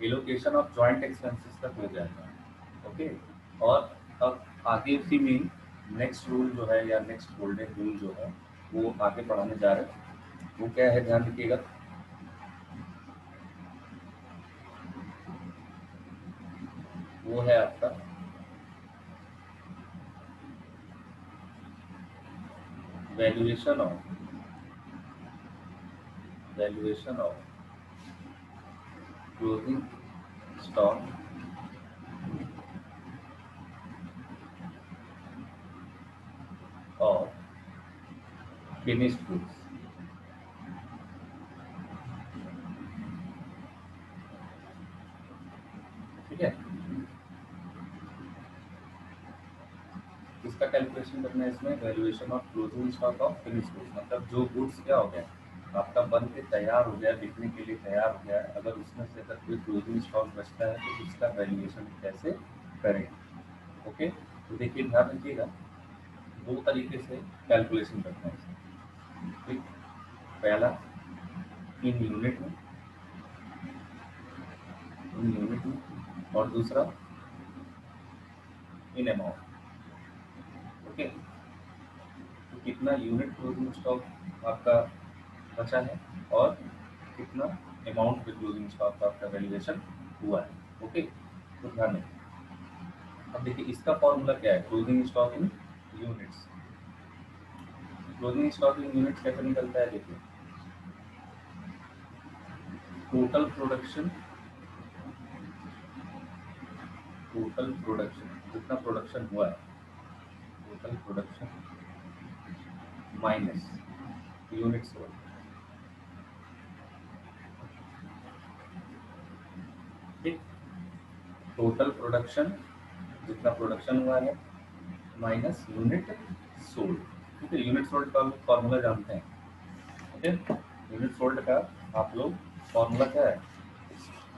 Allocation of joint expenses तक हो जाएगा। ओके। और अब आगे इसी में नेक्स्ट रूल जो है या नेक्स्ट गोल्डन रूल जो है वो आगे पढ़ाने जा रहे हैं। वो क्या है, ध्यान रखिएगा। वो है आपका वैल्यूएशन ऑफ क्लोजिंग स्टॉक और फिनिश्ड गुड्स। ठीक है, इसका कैलकुलेशन करना है इसमें, valuation of closing stock of finish goods. मतलब जो गुड्स क्या हो गया आपका, बन के तैयार हो गया, बिकने के लिए तैयार हो गया है, अगर उसमें से अगर कोई क्लोजिंग स्टॉक बचता है तो उसका वैल्यूएशन कैसे करें। ओके, तो देखिए ध्यान रखिएगा, दो तरीके से कैलकुलेशन करते हैं इसमें। ठीक, पहला इन यूनिट में, और दूसरा इन अमाउंट। ओके, तो कितना यूनिट क्लोजिंग स्टॉक आपका बचा है और कितना अमाउंट पे क्लोजिंग स्टॉक का आपका वैल्यूएशन हुआ है। ओके, तो ध्यान रखिए। अब देखिए इसका फॉर्मूला क्या है, closing stock in units. Closing stock in units कैसे निकलता है, देखिए टोटल प्रोडक्शन, जितना प्रोडक्शन हुआ है, total production minus units sold. ठीक, टोटल प्रोडक्शन, जितना प्रोडक्शन हुआ है, माइनस यूनिट सोल्ड। ठीक है, यूनिट सोल्ड का फॉर्मूला जानते हैं। ओके, यूनिट सोल्ड का आप लोग फॉर्मूला क्या है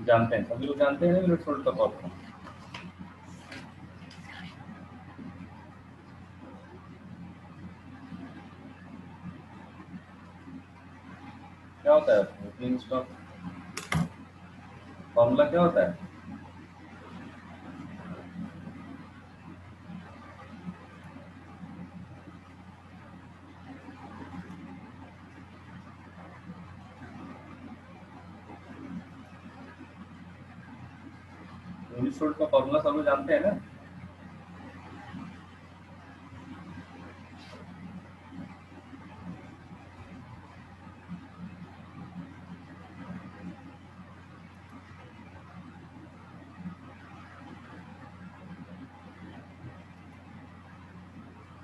जानते हैं, सभी लोग जानते हैं यूनिट सोल्ड का फॉर्मूला क्या होता है। ओपनिंग स्टॉक फॉर्मूला क्या होता है, यूनिट सोल्ड का फॉर्मूला सब लोग जानते हैं ना।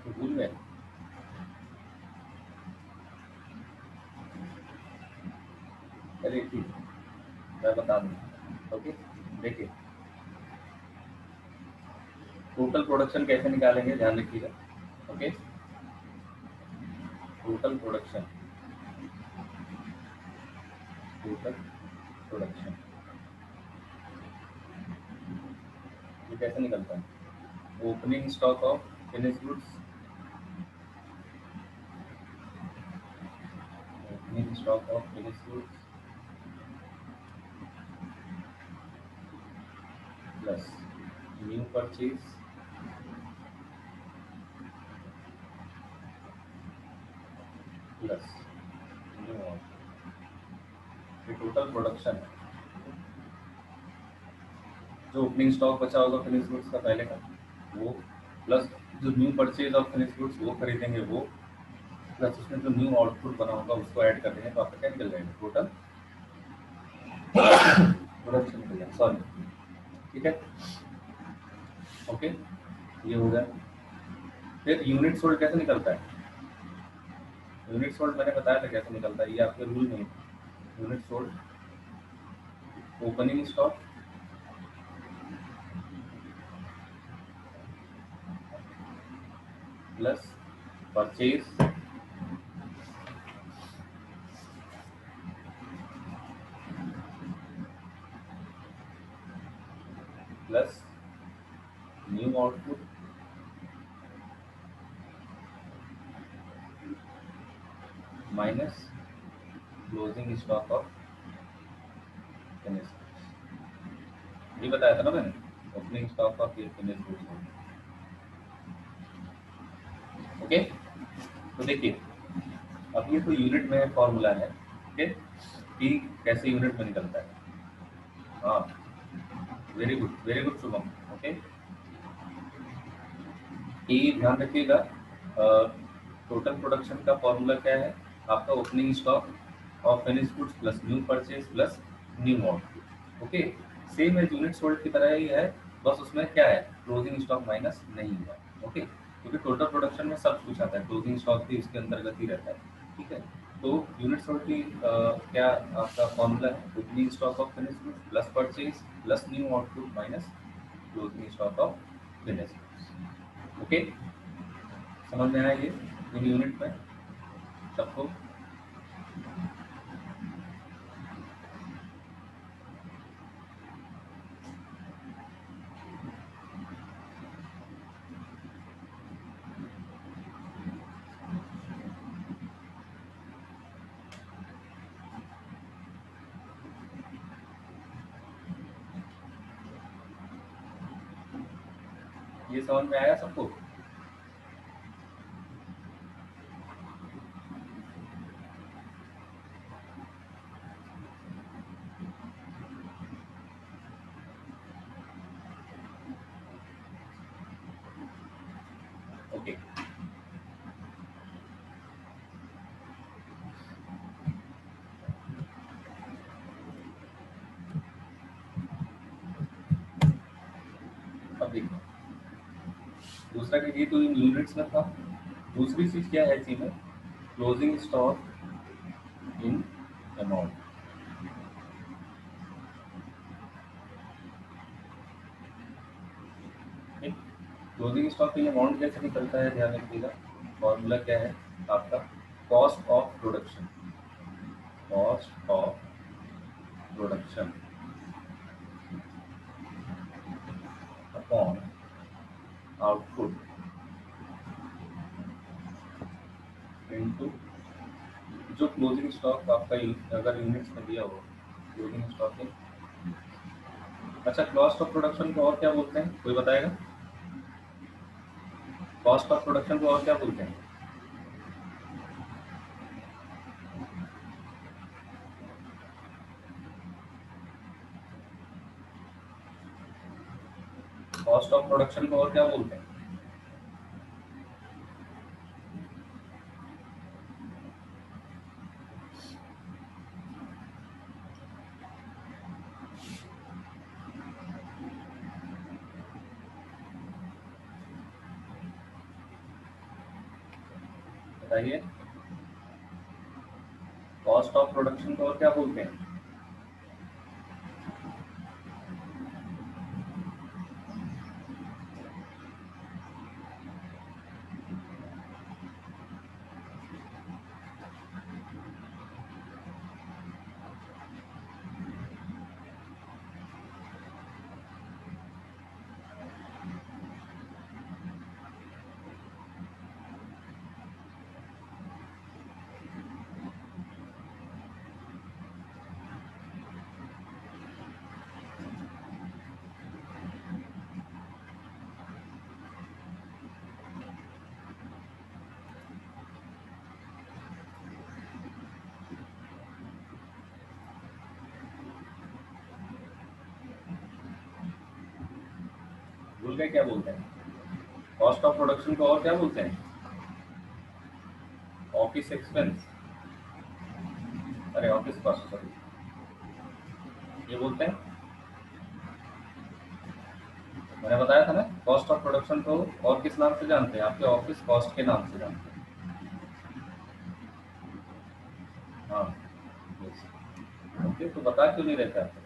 तो भूल गए, चलिए ठीक है, मैं बता दूँ। ओके, देखिए टोटल प्रोडक्शन कैसे निकालेंगे, ध्यान रखिएगा। Okay, total production, total production ये कैसे निकलता है, opening stock of finish goods, opening stock of finish goods plus new purchase plus new order. ये टोटल प्रोडक्शन है, जो ओपनिंग स्टॉक बचा होगा फिनिश गुड्स का पहले का वो, प्लस जो new purchase of finish goods वो खरीदेंगे वो, प्लस उसमें जो न्यू आउटपुट बना होगा उसको ऐड कर देंगे, तो आपका क्या निकल जाएगा, टोटल प्रोडक्शन निकल जाएगा, सॉरी। ठीक है, ओके, ये हो गया। फिर यूनिट सोल्ड कैसे निकलता है, यूनिट सोल्ड मैंने बताया था कैसे निकलता है, ये आपके रूल में unit sold opening stock plus purchase plus new output minus closing stock of finish. ये बताया था ना मैंने, opening stock of finish goods. Okay, तो देखिए अब ये तो यूनिट में फॉर्मूला है, ओके, कि कैसे यूनिट में निकलता है। हाँ, वेरी गुड शुभम। ओके, कि ध्यान रखिएगा, टोटल प्रोडक्शन का फॉर्मूला क्या है आपका, opening stock of finish goods plus new purchase plus new output. Okay, same as unit sold की तरह ही है, बस उसमें क्या है, क्लोजिंग स्टॉक माइनस नहीं हुआ। ओके, क्योंकि टोटल प्रोडक्शन में सब कुछ आता है, क्लोजिंग स्टॉक भी उसके अंतर्गत ही रहता है। ठीक है, तो यूनिट सोल्ड की क्या आपका फॉर्मूला है, opening stock of finish goods plus purchase plus new output minus closing stock of finish goods. Okay, समझ में आया ये इन यूनिट में सबको? ये समझ में आया सबको? ओके, अब देखो दूसरा कि ये तो इन यूनिट्स में था, दूसरी चीज क्या है इसी में, क्लोजिंग स्टॉक इन अमाउंट। ठीक, क्लोजिंग स्टॉक इन अमाउंट कैसे निकलता है, ध्यान रखिएगा, फॉर्मूला क्या है आपका, cost of production, cost of production upon output into जो क्लोजिंग स्टॉक आपका अगर यूनिट्स में दिया हो, क्लोजिंग स्टॉक इन, अच्छा कॉस्ट ऑफ प्रोडक्शन को और क्या बोलते हैं, कोई बताएगा? कॉस्ट ऑफ प्रोडक्शन को और क्या बोलते हैं? कॉस्ट ऑफ प्रोडक्शन को और क्या बोलते हैं? बताइए, कॉस्ट ऑफ प्रोडक्शन को और क्या बोलते हैं? भूल गए क्या बोलते हैं? कॉस्ट ऑफ प्रोडक्शन को और क्या बोलते हैं? ऑफिस एक्सपेंस, अरे ऑफिस कॉस्ट, सॉरी, ये बोलते हैं। मैंने बताया था ना, कॉस्ट ऑफ प्रोडक्शन को और किस नाम से जानते हैं, आपके ऑफिस कॉस्ट के नाम से जानते हैं। हाँ, ओके, तो बता क्यों नहीं रहता आपको?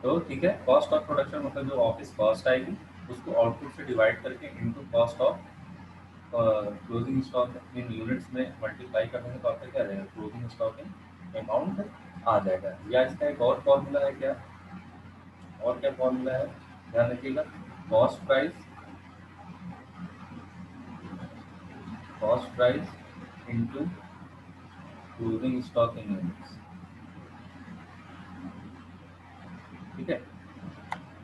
तो ठीक है, कॉस्ट ऑफ प्रोडक्शन मतलब जो ऑफिस कॉस्ट आएगी उसको आउटपुट से डिवाइड करके into cost of closing stock in units में मल्टीप्लाई करने में, तो आपका क्या रहेगा, क्लोजिंग स्टॉक इन अमाउंट आ जाएगा। या इसका एक और फॉर्मूला है क्या, और क्या फॉर्मूला है, ध्यान रखिएगा, cost price, cost price into closing stock in units. ठीक है,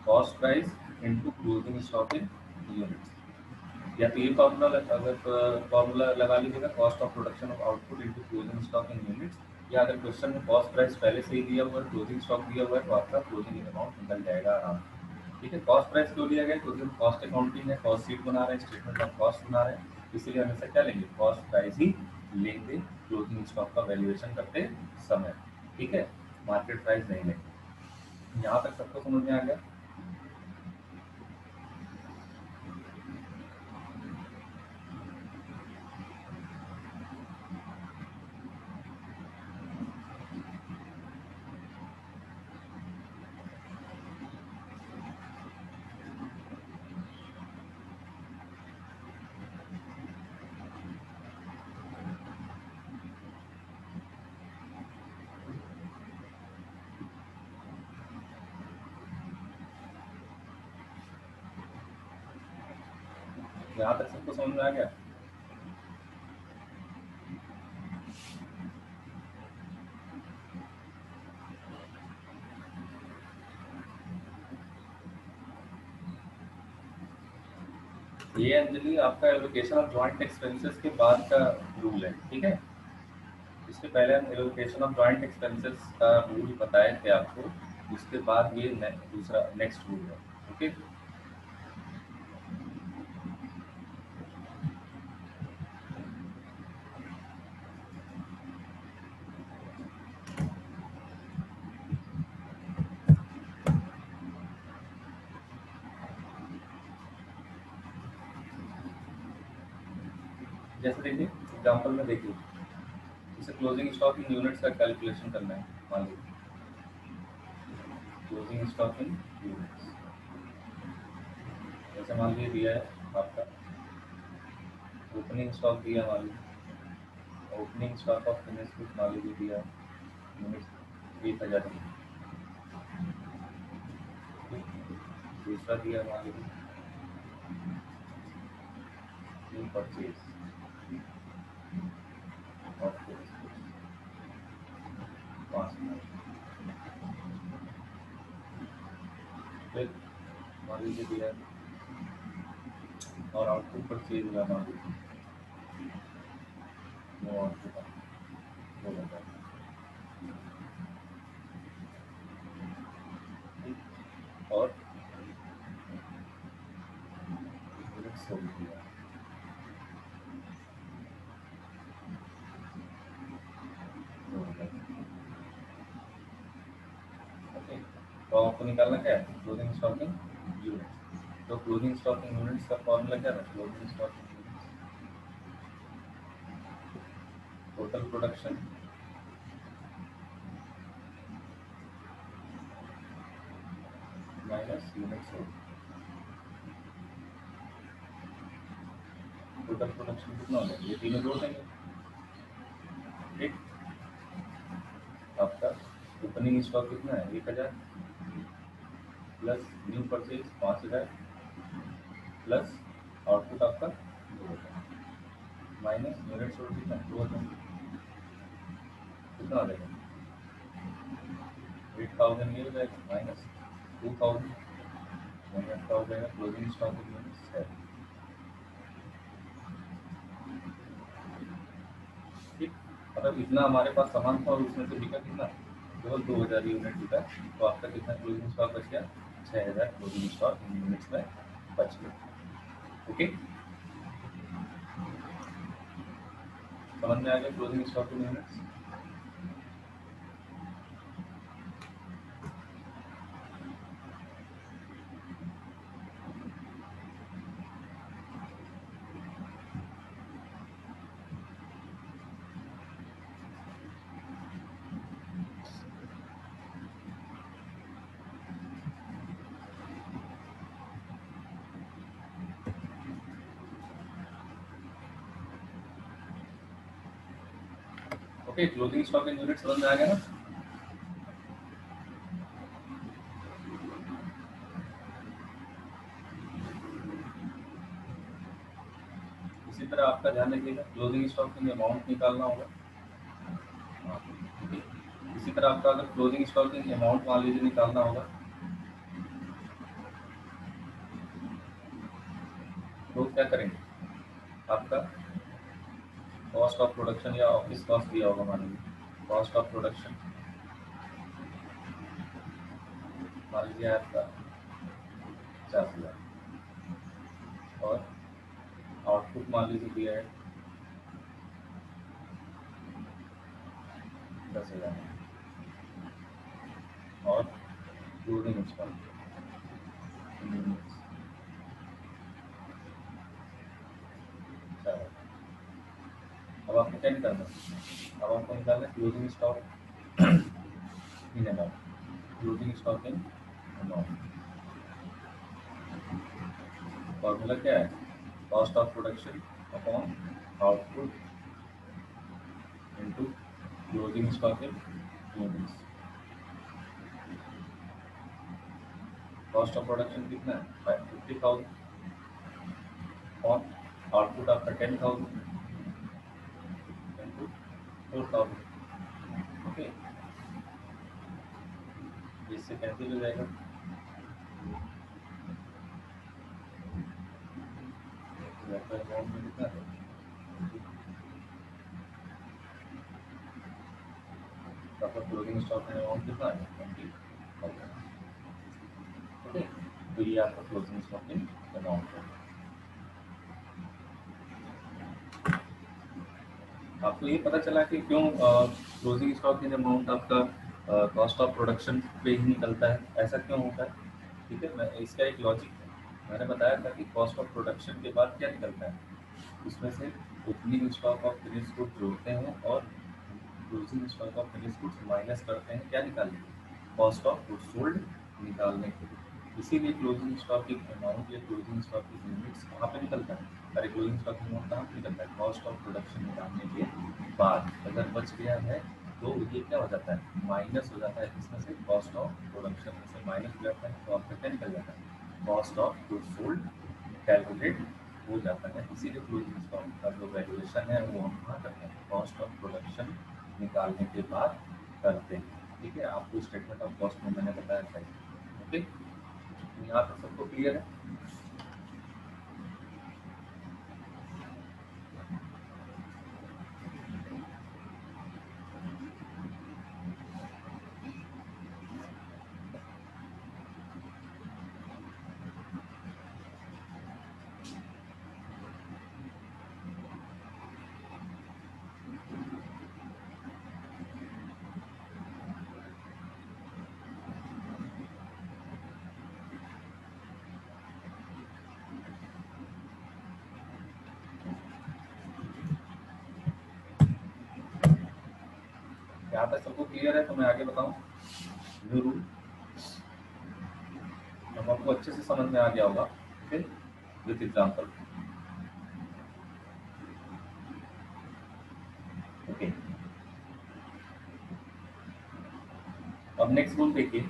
cost price into closing stock in units. या तो ये फॉर्मूला अगर फॉर्मूला लगा लीजिएगा, cost of production of output into closing stock in units. या अगर क्वेश्चन में कॉस्ट प्राइस पहले से ही दिया हुआ है, क्लोजिंग स्टॉक दिया हुआ है, तो आपका क्लोजिंग अमाउंट निकल जाएगा आराम से। ठीक है, कॉस्ट प्राइस क्यों लिया गया, क्योंकि हम कॉस्ट अकाउंटिंग है, कॉस्ट शीट बना रहे हैं, स्टेटमेंट ऑफ कॉस्ट बना रहे हैं, इसलिए हमेशा क्या लेंगे, कॉस्ट प्राइस ही लेंगे क्लोजिंग स्टॉक का वैल्यूएशन करते समय। ठीक है, मार्केट प्राइस नहीं लेंगे। यहाँ तक सबको समझ में आ गया। यहाँ तक सबको समझ में आ गया। ये अंजलि आपका एलोकेशन ऑफ जॉइंट एक्सपेंसेस के बाद का रूल है। ठीक है, इसके पहले हम एलोकेशन ऑफ जॉइंट एक्सपेंसेस का रूल बताए थे आपको, उसके बाद ये दूसरा नेक्स्ट रूल है। ओके, जैसे देखिए एग्जांपल में देखिए, जैसे क्लोजिंग स्टॉक इन यूनिट्स का कैलकुलेशन करना है। मान लीजिए क्लोजिंग स्टॉक इन यूनिट्स, जैसे मान लीजिए दिया है आपका ओपनिंग स्टॉक दिया, मान लीजिए opening stock of finish good मान लीजिए दिया यूनिट्स 1000 दिया। दूसरा दिया मान लीजिए new purchase of finish goods 5,000। फिर मान लीजिए दिया और आउटपुट परचेज हुआ मान लीजिए नो आउटपुट 2,000। और यूनिट्स सोल्ड किया 2,000। ओके, तो आपको निकालना क्या है, क्लोजिंग स्टॉक इन यूनिट्स। तो क्लोजिंग स्टॉक इन यूनिट्स का फॉर्मूला क्या है, closing stock in units total production minus unit sold. Total production कितना हो जाएगा, ये तीनों जोड़ देंगे। ठीक, आपका ओपनिंग स्टॉक कितना है 1,000 plus new purchase 5,000 plus output आपका 2,000 माइनस यूनिट सोल्ड कितना 2,000, कितना आ जाएगा 8,000 ये हो जाएगा माइनस 2,000 का हो जाएगा क्लोजिंग स्टॉक इन यूनिट्स है। ठीक, मतलब इतना हमारे पास सामान था और उसमें से बिका कितना, केवल 2,000 यूनिट बिका, तो आपका कितना क्लोजिंग स्टॉक बच गया, 6,000 क्लोजिंग स्टॉक इन यूनिट्स में बच गया। ओके, समझ में आ गया closing stock in units. Okay, closing stock in units समझ में आ गया ना। इसी तरह आपका ध्यान रखिएगा, क्लोजिंग स्टॉक इन अमाउंट निकालना होगा। हाँ, ठीक है। इसी तरह आपका अगर क्लोजिंग स्टॉक इन अमाउंट मान लीजिए निकालना होगा, लोग क्या करेंगे, आपका कॉस्ट ऑफ प्रोडक्शन या ऑफिस कॉस्ट दिया होगा, मान लीजिए कॉस्ट ऑफ प्रोडक्शन मान लीजिए आपका 50,000 और आउटपुट मान लीजिए दिया है 10,000 और क्लोजिंग स्टॉक। अब आपको क्या निकालना है, अब आपको निकालना है closing stock in amount, closing stock in amount. Formula क्या है, cost of production upon output into closing stock in units. Cost of production कितना है 50,000 और आउटपुट आपका 10,000 इनटू 4,000। ओके, इससे कैंसिल हो जाएगा, अमाउंट में कितना है, आपका क्लोजिंग स्टॉक में अमाउंट कितना है 20,000। ओके, तो ये आपका क्लोजिंग स्टॉक इन अमाउंट है। आपको ये पता चला कि क्यों क्लोजिंग स्टॉक इन अमाउंट आपका कॉस्ट ऑफ प्रोडक्शन पे ही निकलता है, ऐसा क्यों होता है। ठीक है, मैं इसका एक लॉजिक है, मैंने बताया था कि कॉस्ट ऑफ प्रोडक्शन के बाद क्या निकलता है, उसमें से opening stock of finish good जोड़ते हैं और closing stock of finish goods minus करते हैं, क्या निकालने के, कॉस्ट ऑफ गुड्स सोल्ड निकालने के लिए। इसीलिए क्लोजिंग स्टॉक की अमाउंट या क्लोजिंग स्टॉक की यूनिट्स कहाँ पे निकलता है, अरे क्लोजिंग स्टॉक की अमाउंट कहाँ पे निकलता है, कॉस्ट ऑफ प्रोडक्शन निकालने के बाद अगर बच गया है तो ये क्या हो जाता है, माइनस हो जाता है, इसमें से कॉस्ट ऑफ प्रोडक्शन में से माइनस हो जाता है, तो आपका क्या निकल जाता है, cost of goods sold calculate हो जाता है। इसीलिए क्लोजिंग स्टॉक का जो वैल्यूएशन है वो हम कहाँ करते हैं, कॉस्ट ऑफ प्रोडक्शन निकालने के बाद करते हैं। ठीक है, आपको स्टेटमेंट ऑफ कॉस्ट में मैंने बताया था। ओके, यहाँ तक सबको क्लियर है। यहाँ तक सबको क्लियर है, तो मैं आगे बताऊँ न्यू रूल, अब आपको अच्छे से समझ में आ गया होगा। Okay, with example. ओके, अब नेक्स्ट रूल देखिए,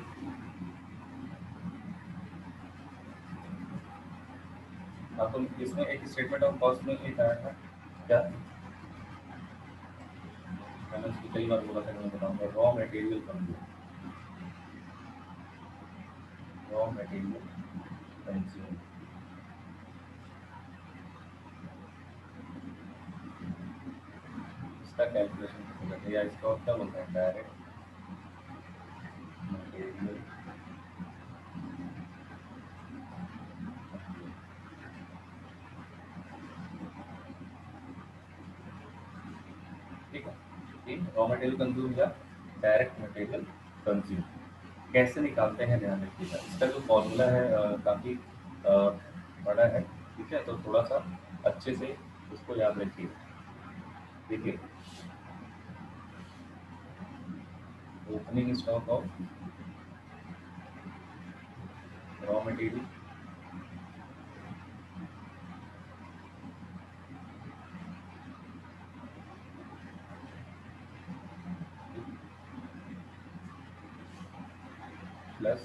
आपको इसमें एक स्टेटमेंट ऑफ कॉस्ट में एक आया था क्या, मैंने उसको कई बार बोला था कि मैं बताऊंगा, raw material consume, raw material consume. इसका कैलकुलेशन कैसे करते हैं, या इसका और क्या बोलते हैं, डायरेक्ट मटेरियल। ठीक है, ये रॉ मटेरियल कंज्यूम या डायरेक्ट मटेरियल कंज्यूम कैसे निकालते हैं, ध्यान रखिएगा। इसका जो फॉर्मूला है काफ़ी बड़ा है। ठीक है, तो थोड़ा सा अच्छे से उसको याद रखिएगा। देखिए, opening stock of raw material plus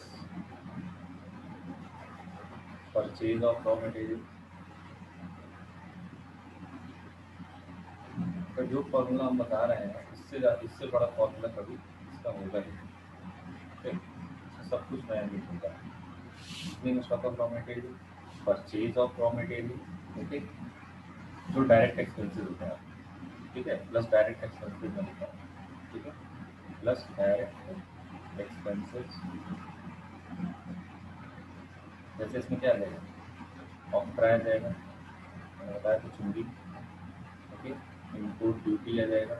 purchase of raw material का जो फॉर्मूला हम बता रहे हैं, इससे बड़ा फॉर्मूला कभी इसका होगा ही नहीं। ठीक है, इसमें सब कुछ नया नहीं होगा। Opening stock of raw material purchase of raw material, okay, जो डायरेक्ट एक्सपेंसेस होते हैं, ठीक है, प्लस डायरेक्ट एक्सपेंसेस में लिखा है, ठीक है, प्लस डायरेक्ट एक्सपेंसेस। जैसे इसमें क्या आ जाएगा, ऑक्ट्रा आ जाएगा, मैंने बताया कुछ हिंदी, ओके, इम्पोर्ट ड्यूटी आ जाएगा,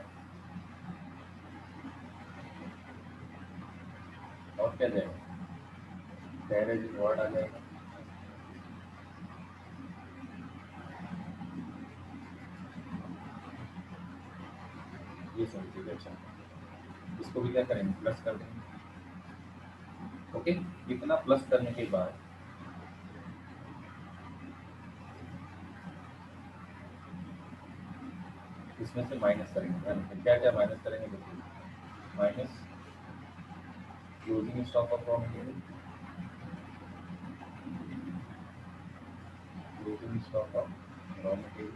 और क्या जाएगा, कैरेज रिवॉर्ड आ जाएगा, ये सब चीज़ें। अच्छा, इसको भी क्या करेंगे, प्लस कर देंगे, ओके। इतना प्लस करने के बाद इसमें से माइनस करेंगे, यानी क्या क्या माइनस करेंगे, देखिए, minus closing stock of raw material, closing stock of raw material,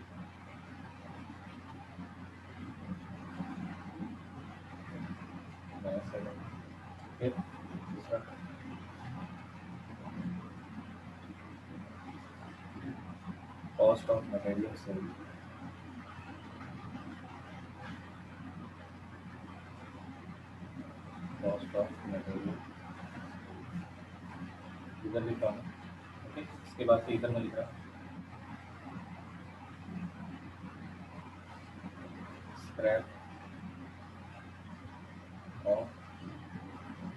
minus करेंगे, फिर दूसरा cost of material sale, cost of material, इधर लिखा हूँ, ओके। इसके बाद से इधर में लिख रहा स्क्रैप ऑफ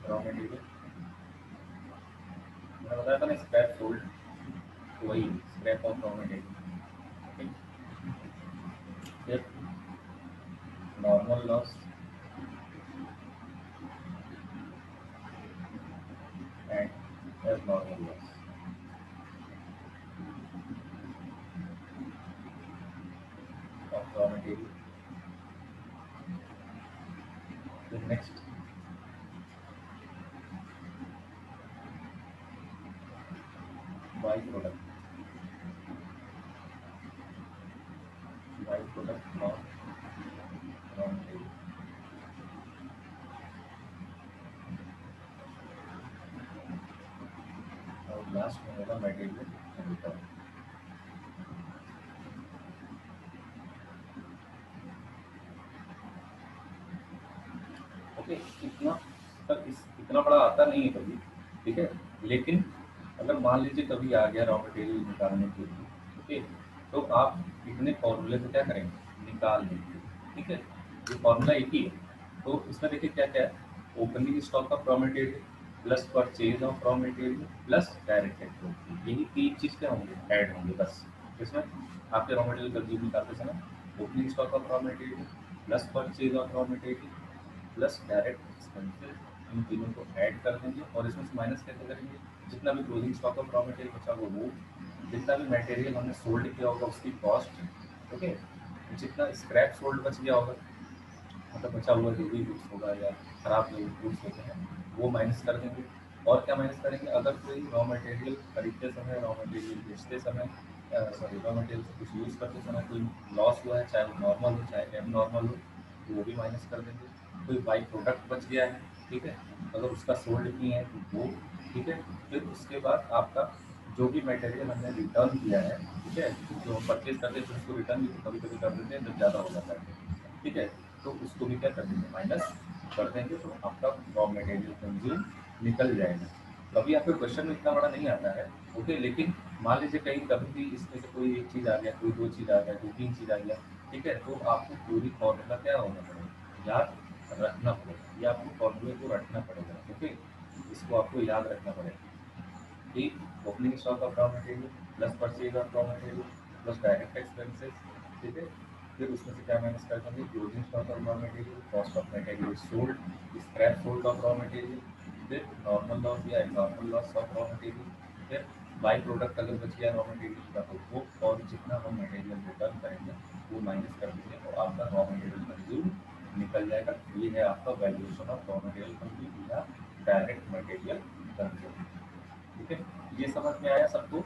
रॉ मटेरियल, मैंने बताया था ना स्क्रैप सोल्ड, तो वही scrap of raw material, okay. फिर normal loss and as normal loss, of raw material. फिर next by product, by product of raw material, और लास्ट में होगा मटेरियल रिटर्न, ओके। इतना तक इस इतना बड़ा आता नहीं है कभी, ठीक है, लेकिन अगर मान लीजिए कभी आ गया रॉ मटेरियल निकालने के लिए, ओके, तो आप इतने फॉर्मूले से क्या करेंगे, निकाल लेंगे, ठीक है। ये फॉर्मूला एक ही है, तो इसमें देखिए क्या क्या है, opening stock of raw material plus purchase of raw material plus direct expense, यही तीन चीज़ क्या होंगे, ऐड होंगे बस। इसमें आपके रॉ मटेरियल कंज्यूम निकालते समय opening stock of raw material plus purchase of raw material plus direct expenses, इन तीनों को ऐड कर देंगे और इसमें से माइनस कैसे करेंगे, जितना भी closing stock of raw material बचा होगा वो, जितना भी मटेरियल हमने सोल्ड किया होगा उसकी कॉस्ट, ओके, जितना स्क्रैप सोल्ड बच गया होगा, मतलब बचा हुआ जो भी गुड्स होगा या खराब जो गुड्स होते हैं वो माइनस कर देंगे। और क्या माइनस करेंगे, अगर कोई रॉ मटेरियल खरीदते समय, रॉ मटेरियल बेचते समय, सॉरी रॉ मटेरियल से कुछ यूज़ करते समय कोई लॉस हुआ है, चाहे वो नॉर्मल हो चाहे एम नॉर्मल हो, तो वो भी माइनस कर देंगे। कोई बाई प्रोडक्ट बच गया है, ठीक है, अगर उसका सोल्ड नहीं है तो वो, ठीक है। फिर उसके बाद आपका जो भी मटेरियल हमने रिटर्न किया है, ठीक है, जो हम परचेज करते हैं फिर उसको रिटर्न भी कभी कभी कर देते हैं जब ज़्यादा हो जाता है, ठीक है, तो उसको भी क्या कर देंगे, माइनस कर देंगे, तो आपका रॉ मटेरियल कंज्यूम निकल जाएगा। कभी आपके क्वेश्चन में इतना बड़ा नहीं आता है, ओके, लेकिन मान लीजिए कहीं कभी भी इसमें से कोई एक चीज़ आ गया, कोई दो चीज़ आ गया, दो तीन चीज़ आ गया, ठीक है, तो आपको पूरी फॉर्मूला क्या होना पड़ेगा, याद रखना पड़ेगा, ये आपको फॉर्मूले को रखना पड़ेगा, ओके, इसको आपको याद रखना पड़ेगा कि opening stock of raw material plus purchase of raw material plus direct expenses, ठीक है, फिर उसमें से क्या माइनस कर देंगे, closing stock of raw material, cost of material sold, scrap sold off raw material, फिर नॉर्मल लॉस या normal loss of raw material, फिर बाई प्रोडक्ट अगर बच गया रॉ मटेरियल का तो वो, और जितना हम मटेरियल रिटर्न करेंगे वो माइनस कर देंगे और आपका रॉ मटेरियल कंज्यूम निकल जाएगा। ये है आपका valuation of raw material consume या डायरेक्ट मटेरियल कंज्यूम, ठीक है। ये समझ में आया सबको।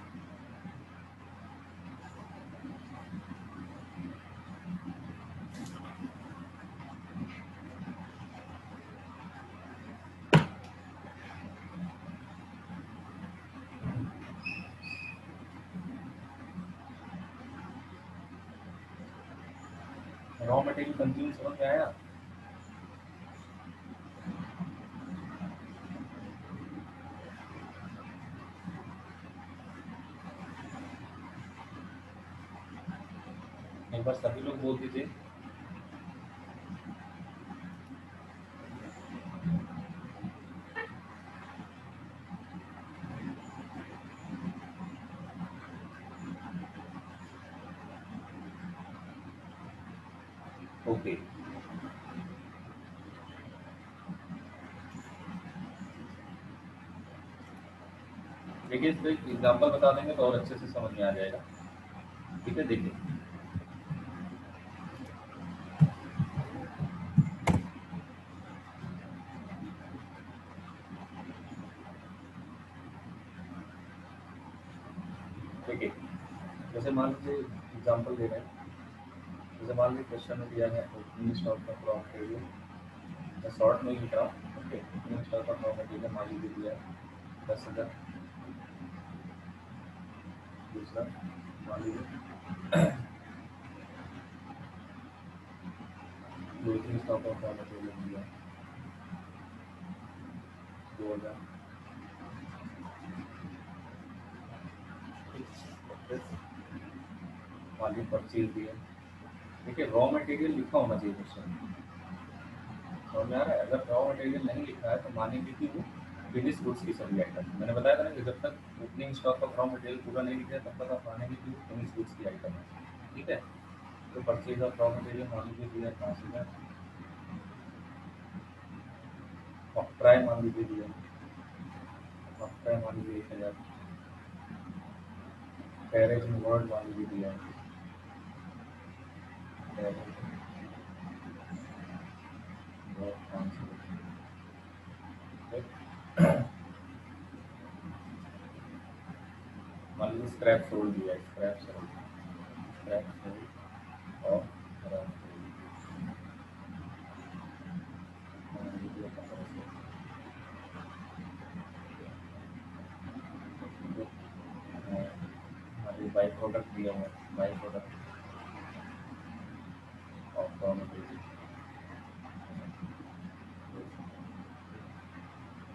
रॉ मटेरियल कंज्यूम समझ में आया? एक बार सभी लोग बोल दीजिए। ओके, देखिए इस पे एग्जाम्पल बता देंगे तो और अच्छे से समझ में आ जाएगा। ठीक है, देखिए देखिए, जैसे मान लीजिए एग्जाम्पल दे रहे हैं, जैसे मान लीजिए क्वेश्चन में दिया है ओपनिंग स्टॉक का रॉ मटेरियल, मैं शॉर्ट में लिख रहा हूँ। ओके, ओपनिंग स्टॉक का रॉ मटेरियल मान लीजिए दिया है 10,000। दूसरा मान लीजिए closing stock of raw material दिया है 2,000। मान लीजिए परचेज दिया। देखिए रॉ मटेरियल लिखा होना चाहिए क्वेश्चन में, समझ में आ रहा है? अगर रॉ मटेरियल नहीं लिखा है तो मानेंगे कि वो फिनिश गुड्स की सभी आइटम। मैंने बताया था ना कि जब तक opening stock of raw material पूरा नहीं लिखा है तब तक आप मानेंगे कि वो फिनिश गुड्स की आइटम है। ठीक है, तो परचेज ऑफ रॉ मटेरियल मान लीजिए दिया 5,000, ऑक्ट्राई मान लीजिए दिया, ऑक्ट्राई मान लीजिए 1,000, कैरेज इन वर्ड मान लीजिए दिया है, कैरेज वर्ड 500। मान लीजिए स्क्रैप सोल्ड दिया है, स्क्रैप सोल्ड, स्क्रैप सोल्ड और रॉ मटेरियल मान लीजिए 1500। हमारे बाई प्रोडक्ट दिया हुआ है, by product of raw material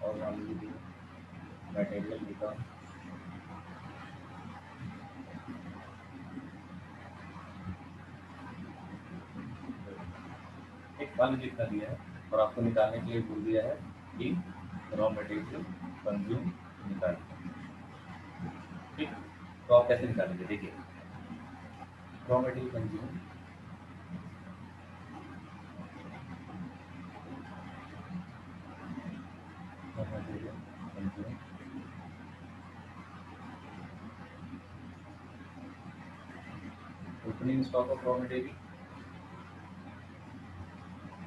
और मान लीजिए मटेरियल रिटर्न। एक मान लीजिए इतना दिया है और आपको निकालने के लिए बोल दिया है कि रॉ मटेरियल कंज्यूम निकाल। ठीक, तो आप कैसे निकालेंगे? देखिए raw material consume, raw material consume opening stock of raw material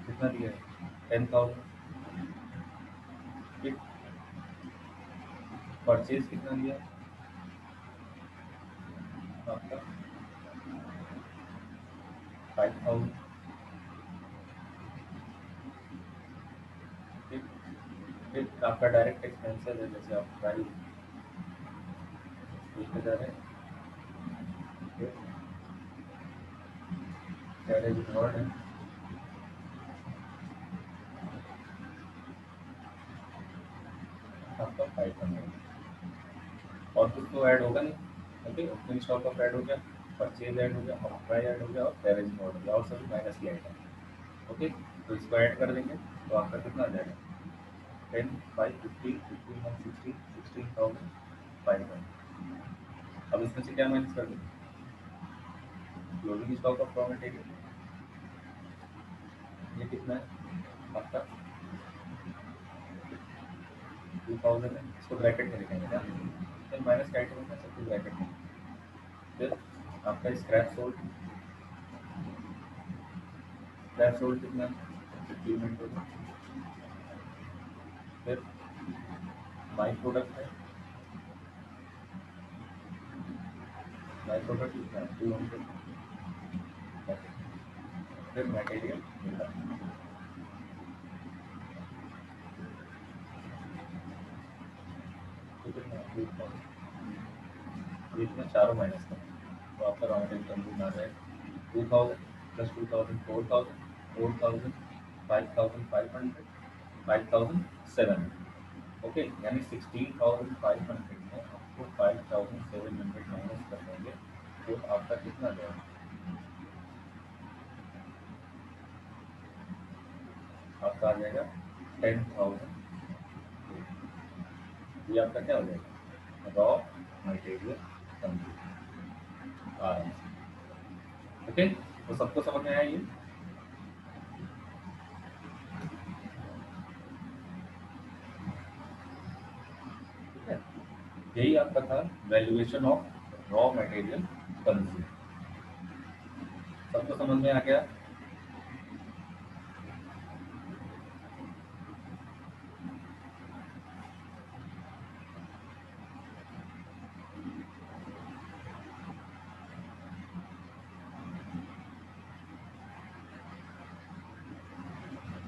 कितना दिया है? 10,000। ठीक, परचेज कितना दिया है आपका? 5,000। ठीक, फिर आपका डायरेक्ट एक्सपेंसेस है, जैसे आप प्राइस उसमें जा रहे हैं, फिर कैरेज वर्ड है, आपका 500। और कुछ तो ऐड होगा नहीं। Okay, opening stock of add हो गया, परचेज ऐड हो गया, ऑक्ट्राई ऐड हो गया और कैरेज नोट हो गया और सभी माइनस की आइटम। ओके, तो इसको ऐड कर देंगे तो आपका कितना आ जाएगा? 10, 5, 15, 15, 16, 16,500। अब इसमें से क्या माइनस कर दें? Closing stock of raw material, ये कितना है आपका? 2,000 है, इसको ब्रैकेट में लिखेंगे, ध्यान दीजिए फिर माइनस का आइटम है सब कुछ ब्रैकेट में। फिर आपका स्क्रैप सोल्ड, स्क्रैप सोल्ड कितना है? 15 है। फिर बाई प्रोडक्ट है, बाई प्रोडक्ट कितना है? 200। फिर मटेरियल मिला, तो कितना है? 2,000। इसमें चारों माइनस का, तो आपका रॉ मटेरियल कंज्यूम आ जाएगा 2,000। प्लस 2000 4000, 4000 5500, 5700। ओके, यानी 16500 में आपको 5700 माइनस कर देंगे तो आपका कितना जाएगा? आपका आ जाएगा 10,000। ये आपका क्या हो जाएगा? रॉ मटेरियल कंज्यूम आराम से। ओके, तो सबको समझ में आया ये? ठीक है, यही आपका था valuation of raw material consume. सबको समझ में आ गया?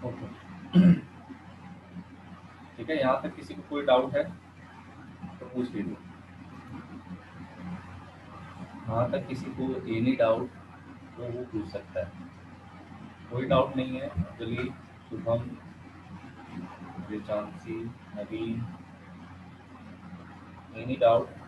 ओके, ठीक है, यहाँ तक किसी को कोई डाउट है तो पूछ लीजिए। यहाँ तक किसी को एनी डाउट तो वो पूछ सकता है। कोई डाउट नहीं है? चलिए, शुभम, रिचांसी, नवीन, एनी डाउट?